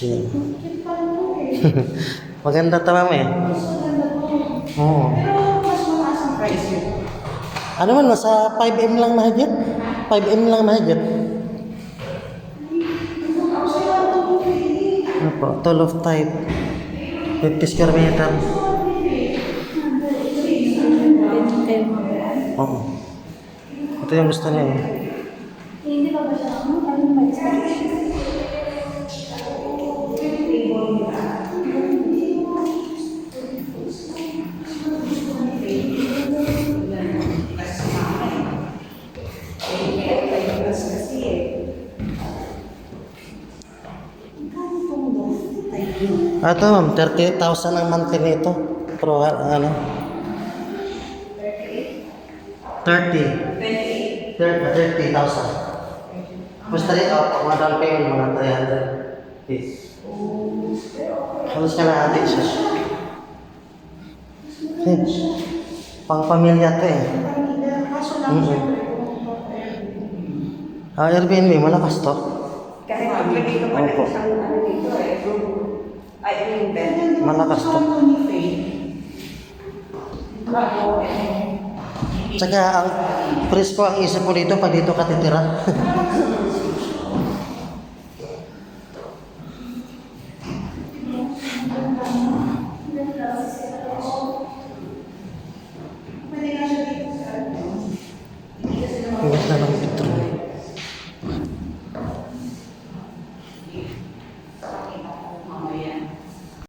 Shit. Maganda to, ma'am eh. Oo. Pero mas mataas ang price yun. Ano man, nasa 5M lang mahigit? 5M lang mahigit. Ano po? 12 type. 50 square meter. Oo. Ito yung gusto niya eh. Hindi pa ba siya? Ano ba siya? Ito ma'am, 38,000 ang monthly nito. Pero ano? 30,000. Basta rin ako, mga down payment, mga 300 fees. Halos ka na atin siya. Pang pamilya to eh. Kaso lang siya. Airbnb, malakas to. Kahit maglagay ka pa ng Opo. isang ano dito eh, room. I mean, bed. Malakas to. Tsaka ang presko ang isip ko dito pag dito ka titira.